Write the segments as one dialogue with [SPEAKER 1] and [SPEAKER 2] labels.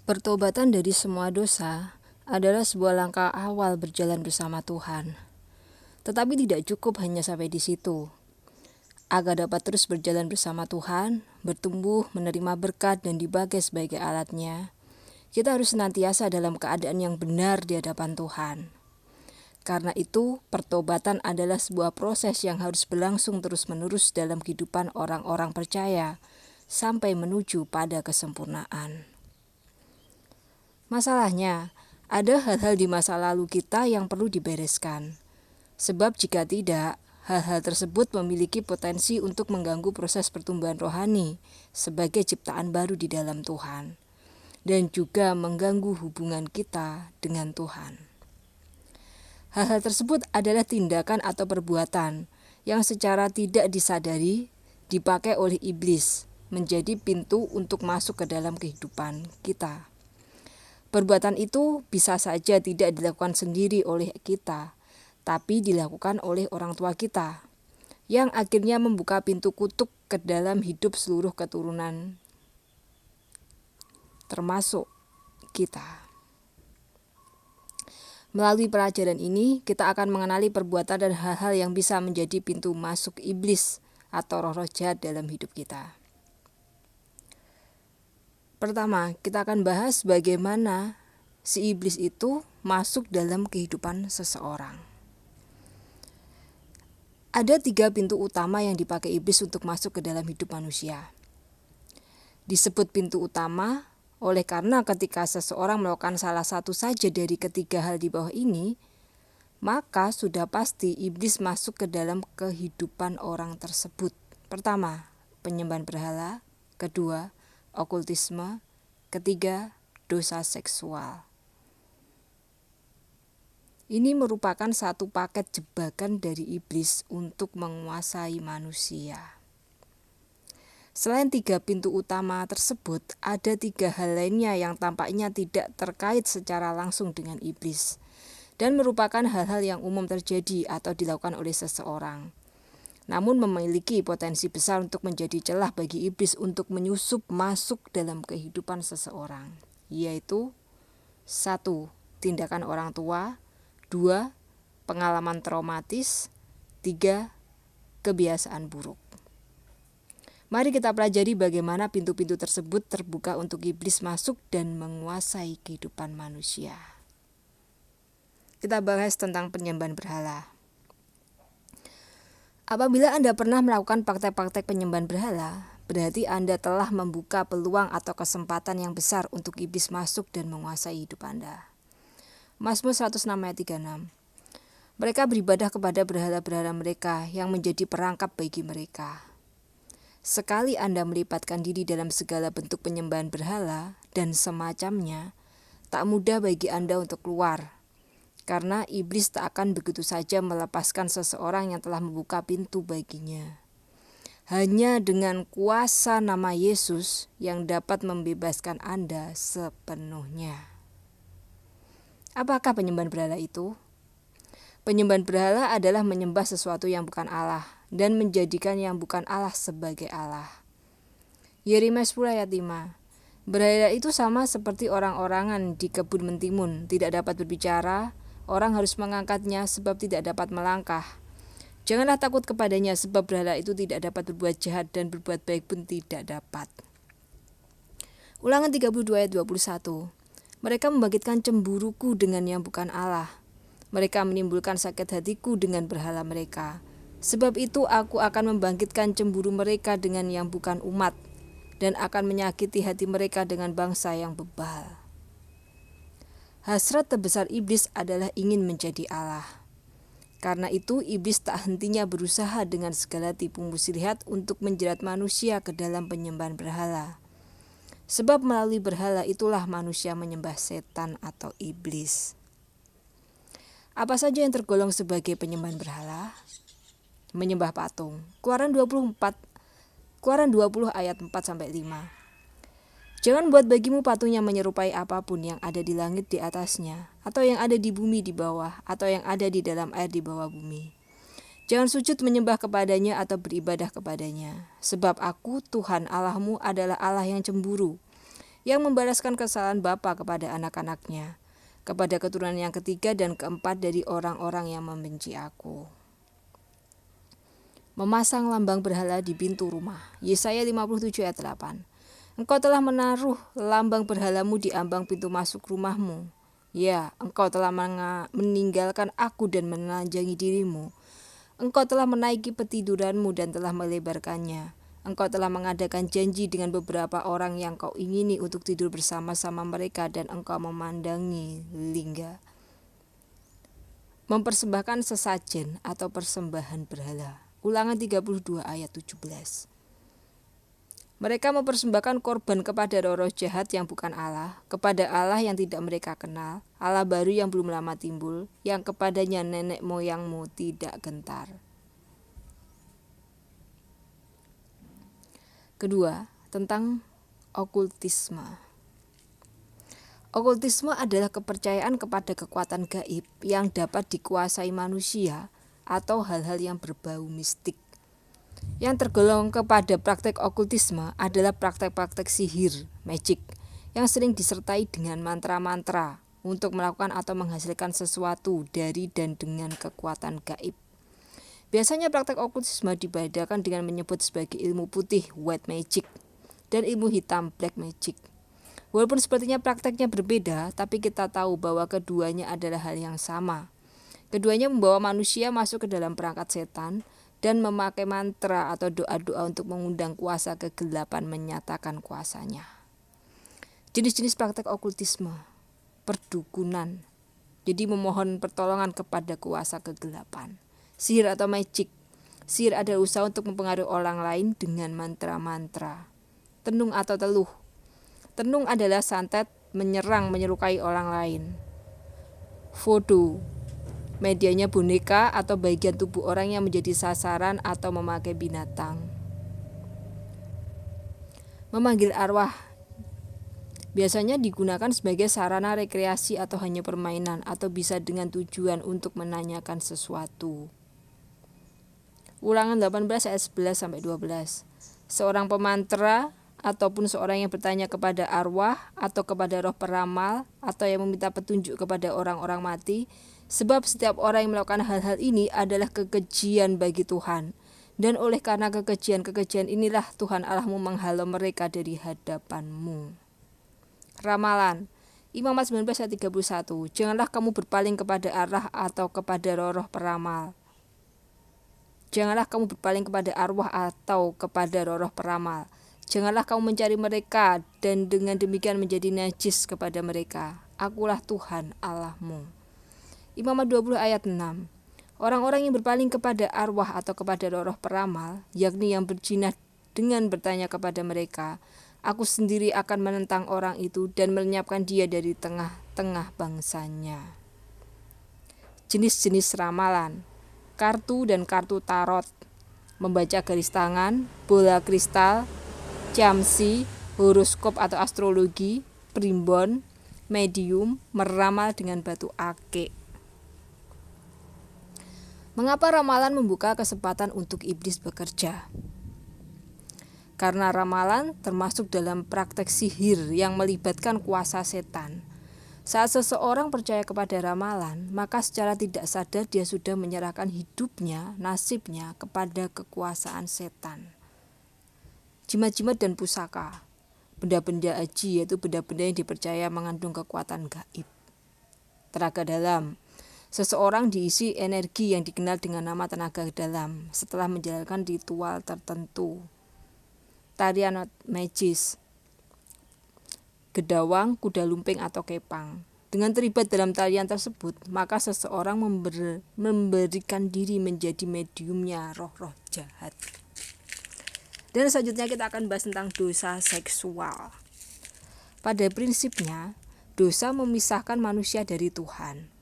[SPEAKER 1] Pertobatan dari semua dosa adalah sebuah langkah awal berjalan bersama Tuhan. Tetapi tidak cukup hanya sampai di situ. Agar dapat terus berjalan bersama Tuhan, bertumbuh, menerima berkat dan dipakai sebagai alatnya, kita harus senantiasa dalam keadaan yang benar di hadapan Tuhan. Karena itu, pertobatan adalah sebuah proses yang harus berlangsung terus-menerus dalam kehidupan orang-orang percaya sampai menuju pada kesempurnaan. Masalahnya, ada hal-hal di masa lalu kita yang perlu dibereskan. Sebab jika tidak, hal-hal tersebut memiliki potensi untuk mengganggu proses pertumbuhan rohani sebagai ciptaan baru di dalam Tuhan, dan juga mengganggu hubungan kita dengan Tuhan. Hal-hal tersebut adalah tindakan atau perbuatan yang secara tidak disadari dipakai oleh iblis menjadi pintu untuk masuk ke dalam kehidupan kita. Perbuatan itu bisa saja tidak dilakukan sendiri oleh kita, tapi dilakukan oleh orang tua kita, yang akhirnya membuka pintu kutuk ke dalam hidup seluruh keturunan, termasuk kita. Melalui pelajaran ini, kita akan mengenali perbuatan dan hal-hal yang bisa menjadi pintu masuk iblis atau roh-roh jahat dalam hidup kita. Pertama, kita akan bahas bagaimana si iblis itu masuk dalam kehidupan seseorang. Ada 3 pintu utama yang dipakai iblis untuk masuk ke dalam hidup manusia. Disebut pintu utama oleh karena ketika seseorang melakukan salah satu saja dari ketiga hal di bawah ini, maka sudah pasti iblis masuk ke dalam kehidupan orang tersebut. Pertama, penyembahan berhala. Kedua, okultisme. Ketiga, dosa seksual. Ini merupakan satu paket jebakan dari iblis untuk menguasai manusia. Selain 3 pintu utama tersebut, ada 3 hal lainnya yang tampaknya tidak terkait secara langsung dengan iblis dan merupakan hal-hal yang umum terjadi atau dilakukan oleh seseorang, namun memiliki potensi besar untuk menjadi celah bagi iblis untuk menyusup masuk dalam kehidupan seseorang, yaitu 1. Tindakan orang tua. 2. Pengalaman traumatis. 3. Kebiasaan buruk. Mari kita pelajari bagaimana pintu-pintu tersebut terbuka untuk iblis masuk dan menguasai kehidupan manusia. Kita bahas tentang penyembahan berhala. Apabila Anda pernah melakukan praktek-praktek penyembahan berhala, berarti Anda telah membuka peluang atau kesempatan yang besar untuk iblis masuk dan menguasai hidup Anda. Mazmur 106 ayat 36. Mereka beribadah kepada berhala-berhala mereka yang menjadi perangkap bagi mereka. Sekali Anda melibatkan diri dalam segala bentuk penyembahan berhala dan semacamnya, tak mudah bagi Anda untuk keluar, karena iblis tak akan begitu saja melepaskan seseorang yang telah membuka pintu baginya. Hanya dengan kuasa nama Yesus yang dapat membebaskan Anda sepenuhnya. Apakah penyembahan berhala itu? Penyembahan berhala adalah menyembah sesuatu yang bukan Allah dan menjadikan yang bukan Allah sebagai Allah. Yeremia 10 ayat 5. Berhala itu sama seperti orang-orangan di kebun mentimun, tidak dapat berbicara, orang harus mengangkatnya sebab tidak dapat melangkah. Janganlah takut kepadanya sebab berhala itu tidak dapat berbuat jahat dan berbuat baik pun tidak dapat. Ulangan 32 ayat 21. Mereka membangkitkan cemburuku dengan yang bukan Allah. Mereka menimbulkan sakit hatiku dengan berhala mereka. Sebab itu aku akan membangkitkan cemburu mereka dengan yang bukan umat, dan akan menyakiti hati mereka dengan bangsa yang bebal. Hasrat terbesar iblis adalah ingin menjadi Allah. Karena itu iblis tak hentinya berusaha dengan segala tipu muslihat untuk menjerat manusia ke dalam penyembahan berhala. Sebab melalui berhala itulah manusia menyembah setan atau iblis. Apa saja yang tergolong sebagai penyembahan berhala? Menyembah patung. Keluaran 20 ayat 4-5. Jangan buat bagimu patung yang menyerupai apapun yang ada di langit di atasnya, atau yang ada di bumi di bawah, atau yang ada di dalam air di bawah bumi. Jangan sujud menyembah kepadanya atau beribadah kepadanya. Sebab aku, Tuhan Allahmu adalah Allah yang cemburu, yang membalaskan kesalahan bapa kepada anak-anaknya, kepada keturunan yang ketiga dan keempat dari orang-orang yang membenci aku. Memasang lambang berhala di pintu rumah. Yesaya 57 ayat 8. Engkau telah menaruh lambang berhalamu di ambang pintu masuk rumahmu. Ya, engkau telah meninggalkan aku dan menelanjangi dirimu. Engkau telah menaiki petiduranmu dan telah melebarkannya. Engkau telah mengadakan janji dengan beberapa orang yang kau ingini untuk tidur bersama-sama mereka dan engkau memandangi lingga. Mempersembahkan sesajen atau persembahan berhala. Ulangan 32 ayat 17. Mereka mempersembahkan korban kepada roh-roh jahat yang bukan Allah, kepada Allah yang tidak mereka kenal, Allah baru yang belum lama timbul, yang kepadanya nenek moyangmu tidak gentar. Kedua, tentang okultisme. Okultisme adalah kepercayaan kepada kekuatan gaib yang dapat dikuasai manusia atau hal-hal yang berbau mistik. Yang tergolong kepada praktek okultisme adalah praktek-praktek sihir, magic, yang sering disertai dengan mantra-mantra untuk melakukan atau menghasilkan sesuatu dari dan dengan kekuatan gaib. Biasanya praktek okultisme dibedakan dengan menyebut sebagai ilmu putih, white magic, dan ilmu hitam, black magic. Walaupun sepertinya prakteknya berbeda, tapi kita tahu bahwa keduanya adalah hal yang sama. Keduanya membawa manusia masuk ke dalam perangkat setan dan memakai mantra atau doa-doa untuk mengundang kuasa kegelapan menyatakan kuasanya. Jenis-jenis praktek okultisme. Perdukunan. Jadi memohon pertolongan kepada kuasa kegelapan. Sihir atau magic. Sihir adalah usaha untuk mempengaruhi orang lain dengan mantra-mantra. Tenung atau teluh. Tenung adalah santet menyerang menyerukai orang lain. Voodoo. Medianya boneka atau bagian tubuh orang yang menjadi sasaran atau memakai binatang. Memanggil arwah. Biasanya digunakan sebagai sarana rekreasi atau hanya permainan atau bisa dengan tujuan untuk menanyakan sesuatu. Ulangan 18 ayat 11 sampai 12. Seorang pemantra ataupun seorang yang bertanya kepada arwah atau kepada roh peramal atau yang meminta petunjuk kepada orang-orang mati. Sebab setiap orang yang melakukan hal-hal ini adalah kekejian bagi Tuhan. Dan oleh karena kekejian-kekejian inilah Tuhan Allahmu menghalau mereka dari hadapanmu. Ramalan. Imamat 19 ayat 31. Janganlah kamu berpaling kepada arwah atau kepada roh-roh peramal. Janganlah kamu berpaling kepada arwah atau kepada roh-roh peramal. Janganlah kamu mencari mereka dan dengan demikian menjadi najis kepada mereka. Akulah Tuhan Allahmu. Imamat 20 ayat 6. Orang-orang yang berpaling kepada arwah atau kepada roh-roh peramal, yakni yang berjinah dengan bertanya kepada mereka, aku sendiri akan menentang orang itu dan melenyapkan dia dari tengah-tengah bangsanya. Jenis-jenis ramalan. Kartu dan kartu tarot. Membaca garis tangan, bola kristal, camsi, horoskop atau astrologi, primbon, medium, meramal dengan batu akik. Mengapa ramalan membuka kesempatan untuk iblis bekerja? Karena ramalan termasuk dalam praktek sihir yang melibatkan kuasa setan. Saat seseorang percaya kepada ramalan, maka secara tidak sadar dia sudah menyerahkan hidupnya, nasibnya kepada kekuasaan setan. Jimat-jimat dan pusaka. Benda-benda aji yaitu benda-benda yang dipercaya mengandung kekuatan gaib. Tenaga dalam. Seseorang diisi energi yang dikenal dengan nama tenaga dalam setelah menjalankan ritual tertentu. Tarian magis, gedawang, kuda lumping atau kepang. Dengan terlibat dalam tarian tersebut, maka seseorang memberikan diri menjadi mediumnya roh-roh jahat. Dan selanjutnya kita akan bahas tentang dosa seksual. Pada prinsipnya, dosa memisahkan manusia dari Tuhan.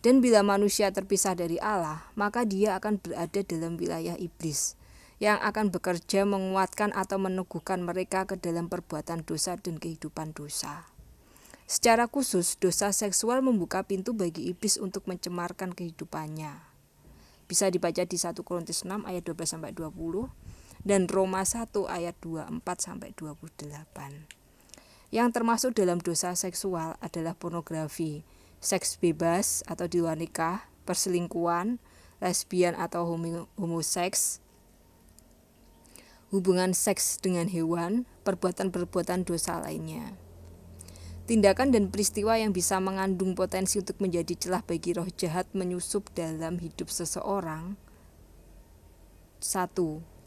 [SPEAKER 1] Dan bila manusia terpisah dari Allah, maka dia akan berada dalam wilayah iblis, yang akan bekerja menguatkan atau meneguhkan mereka ke dalam perbuatan dosa dan kehidupan dosa. Secara khusus, dosa seksual membuka pintu bagi iblis untuk mencemarkan kehidupannya. Bisa dibaca di 1 Korintus 6 ayat 12-20 dan Roma 1 ayat 24-28. Yang termasuk dalam dosa seksual adalah pornografi, seks bebas atau di luar nikah, perselingkuhan, lesbian atau homoseks, hubungan seks dengan hewan, perbuatan-perbuatan dosa lainnya. Tindakan dan peristiwa yang bisa mengandung potensi untuk menjadi celah bagi roh jahat menyusup dalam hidup seseorang. 1.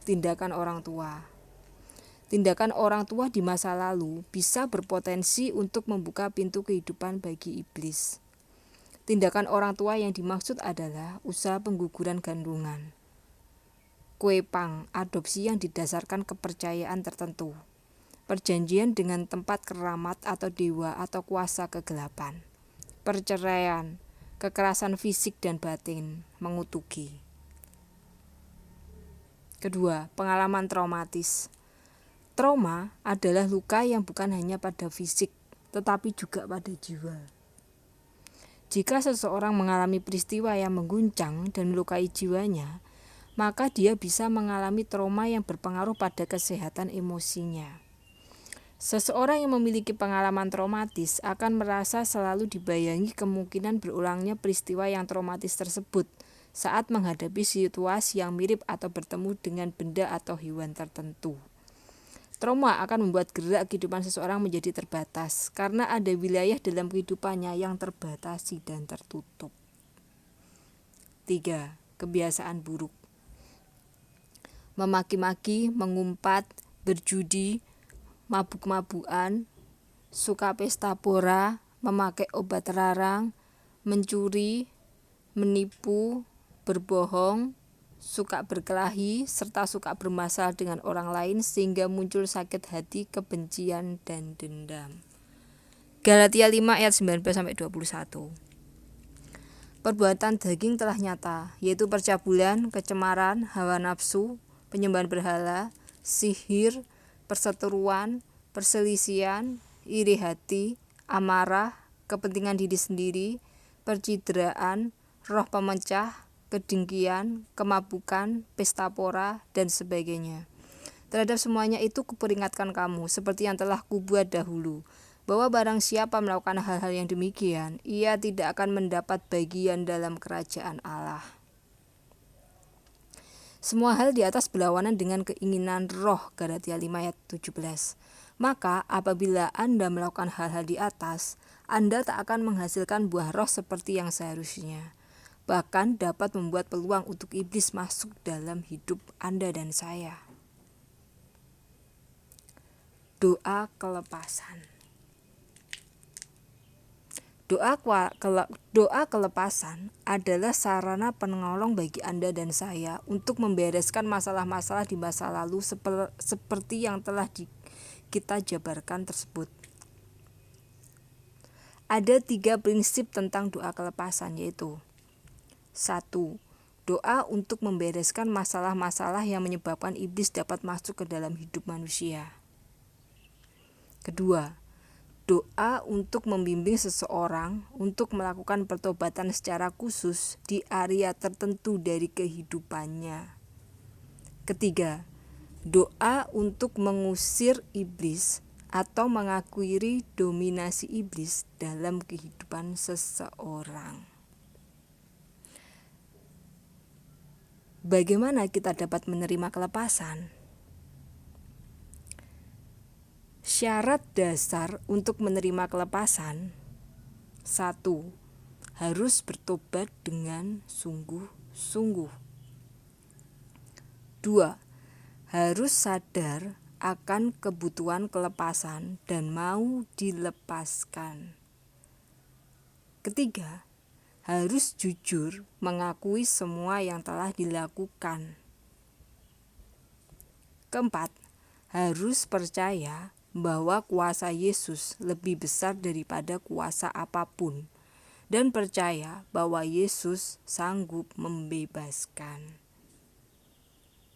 [SPEAKER 1] Tindakan orang tua. Tindakan orang tua di masa lalu bisa berpotensi untuk membuka pintu kehidupan bagi iblis. Tindakan orang tua yang dimaksud adalah usaha pengguguran kandungan, kuepang, adopsi yang didasarkan kepercayaan tertentu, perjanjian dengan tempat keramat atau dewa atau kuasa kegelapan, perceraian, kekerasan fisik dan batin, mengutuki. Kedua, pengalaman traumatis. Trauma adalah luka yang bukan hanya pada fisik, tetapi juga pada jiwa. Jika seseorang mengalami peristiwa yang mengguncang dan melukai jiwanya, maka dia bisa mengalami trauma yang berpengaruh pada kesehatan emosinya. Seseorang yang memiliki pengalaman traumatis akan merasa selalu dibayangi kemungkinan berulangnya peristiwa yang traumatis tersebut saat menghadapi situasi yang mirip atau bertemu dengan benda atau hewan tertentu. Trauma akan membuat gerak kehidupan seseorang menjadi terbatas karena ada wilayah dalam kehidupannya yang terbatasi dan tertutup. 3. Kebiasaan buruk. Memaki-maki, mengumpat, berjudi, mabuk-mabukan, suka pesta pora, memakai obat terlarang, mencuri, menipu, berbohong, suka berkelahi, serta suka bermasalah dengan orang lain sehingga muncul sakit hati, kebencian, dan dendam. Galatia 5 ayat 19-21. Perbuatan daging telah nyata, yaitu percabulan, kecemaran, hawa nafsu, penyembahan berhala, sihir, perseteruan, perselisihan, iri hati, amarah, kepentingan diri sendiri, percideraan, roh pemecah, kedengkian, kemabukan, pesta pora, dan sebagainya. Terhadap semuanya itu kuperingatkan kamu, seperti yang telah kubuat dahulu, bahwa barang siapa melakukan hal-hal yang demikian, ia tidak akan mendapat bagian dalam kerajaan Allah. Semua hal di atas berlawanan dengan keinginan roh, Galatia 5 ayat 17. Maka apabila Anda melakukan hal-hal di atas, Anda tak akan menghasilkan buah roh seperti yang seharusnya. Bahkan dapat membuat peluang untuk iblis masuk dalam hidup Anda dan saya. Doa kelepasan. Doa kelepasan adalah sarana penolong bagi Anda dan saya untuk membereskan masalah-masalah di masa lalu seperti yang telah kita jabarkan tersebut. Ada 3 prinsip tentang doa kelepasan, yaitu 1. Doa untuk membereskan masalah-masalah yang menyebabkan iblis dapat masuk ke dalam hidup manusia. Kedua, doa untuk membimbing seseorang untuk melakukan pertobatan secara khusus di area tertentu dari kehidupannya. Ketiga, doa untuk mengusir iblis atau mengakhiri dominasi iblis dalam kehidupan seseorang. Bagaimana kita dapat menerima kelepasan? Syarat dasar untuk menerima kelepasan: 1. Harus bertobat dengan sungguh-sungguh. 2. Harus sadar akan kebutuhan kelepasan dan mau dilepaskan. 3. Harus jujur mengakui semua yang telah dilakukan. 4. Harus percaya bahwa kuasa Yesus lebih besar daripada kuasa apapun dan percaya bahwa Yesus sanggup membebaskan.